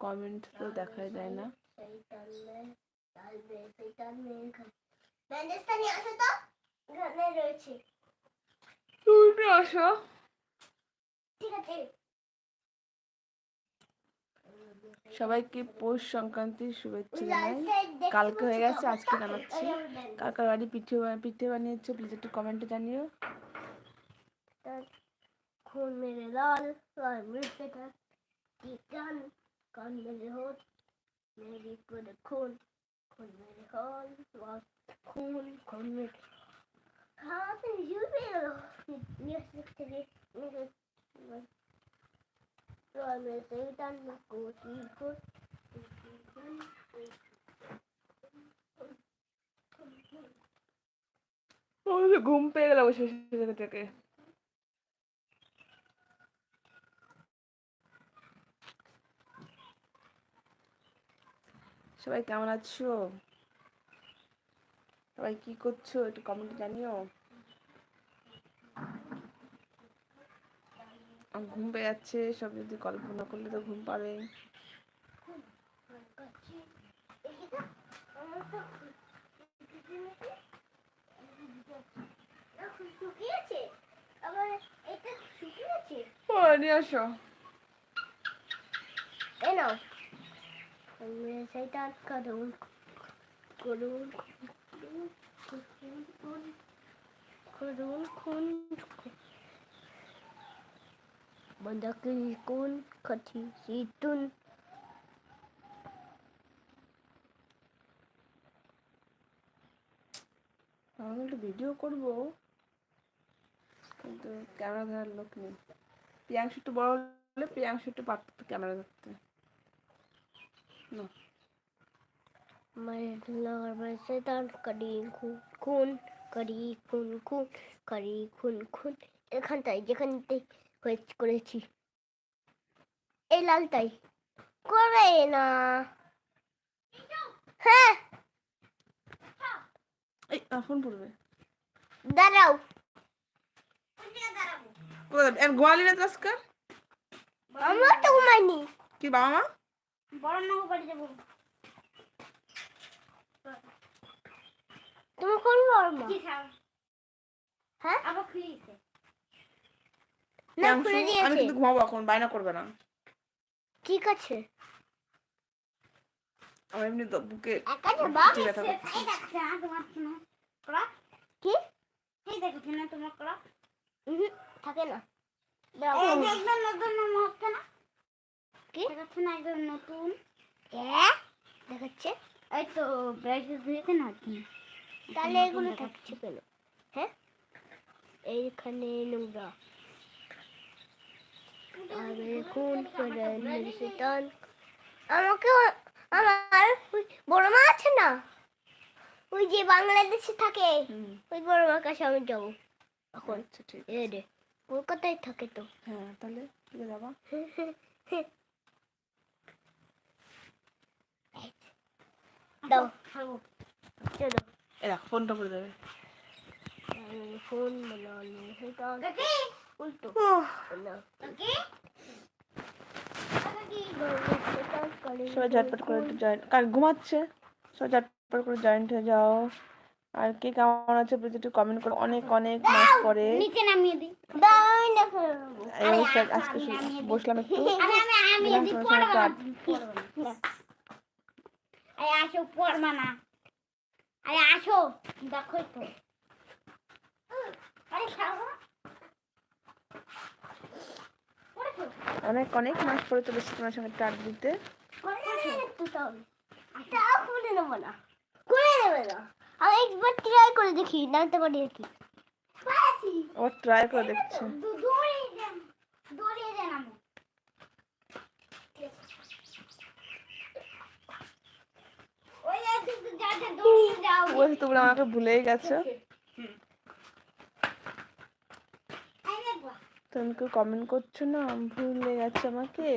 Comment তো দেখা যায় না। তুমি আসো। সবাইকে পৌষ সংক্রান্তির শুভেচ্ছা জানাই। কালকে হয়ে গেছে, আজকে জানাচ্ছি। কাকার বাড়ি পিঠে বানিয়েছো, প্লিজ একটু কমেন্টে জানিও। खून मेरे लाल लाल मिर्च का टीकान कान मेरे होठ मेरी पूरे खून खून मेरे हाल लाल खून खून मेरे हाथ यू मेरे यस तेरे मेरे लाल मेरे टीकान को टीको ঘুম পেয়ে গেল বসে বসে থেকে। সবাই কেমন আছো? সবাই কি করছো একটু কমেন্টে জানিও। ঘুম পেয়ে যাচ্ছে, সব যদি কল্পনা করলে তো ঘুম পাবে। নিয়ে আসো। शैतान करूँ करूँ करूँ खून बंदा की कौन कथी सीतुन আমি একটু ভিডিও করবো, কিন্তু ক্যামেরা ধরার লোক নেই। প্রিয়াংশু একটু বড় হলে প্রিয়াংশু একটু পারতো ক্যামেরা ধরতে। मैं लगा शैतान करी खून करी खून खून करी खून खून এখানটাই যেখানটাই করেছি এই লালটাই করে না। হ্যাঁ এই ফোন পড়বে। দাঁড়াও গোয়ালি না আজকে? আমরা তো ঘুমাইনি। কি বাবা মা? বড় নাও বাড়ি যাবো। তুমি কোন বড় মা? হ্যাঁ আবার খুলিছে না, খুলে দিয়েছে। আমি কিন্তু ঘুমাবো এখন, বাইনা করবে না। ঠিক আছে। আমার এমনি বুকে ব্যথা করছে। এই দেখো না তোমার শোনো কলা কি এই দেখো না তোমার কলা থাকে না। এই যে একদম নতুন হচ্ছে না কি দেখাচ্ছে না একদম নতুন দেখাচ্ছে। এই তো ব্রাইটনেস হয়েছে না কি, তাহলে এগুলো থাকছে কেন? হ্যাঁ এইখানে নোংরা আমি খুন করে শয়তান আমাকে আমার বড় মা আছে না, ওই যে বাংলাদেশে থাকে, ওই বড় মার কাছে আমি যাবো এখন। ঠিক রে কলকাতায় থাকে তো। হ্যাঁ তাহলে ঠিক যাবা। দাও চলো এরা ফোনটা করে দেবে। ফোন বানানো সেটা উল্টো সবাই ঝটপট করে একটু জয়েন, কার ঘুমাচ্ছে সবাই ঝটপট করে জয়েন্ট হয়ে যাও। আর কে কেমন আছে প্লিজ একটু কমেন্ট করো। অনেক অনেক মাস পরে নিচে নামিয়ে দিই। দাও না এই অবস্থা আজকে বসলাম একটু। আসো পড়বা না, আরে আসো দেখো তো। অনেক অনেক মাস পরে চলে এসেছি তোমার সঙ্গে টাট দিতে। আমি একবার ট্রাই করে দেখি, নামতে পারি নাকি। ও ট্রাই করে দেখছে। তোমরা আমাকে ভুলেই গেছো। তুমি কেউ কমেন্ট করছো না, ভুলে গেছো আমাকে।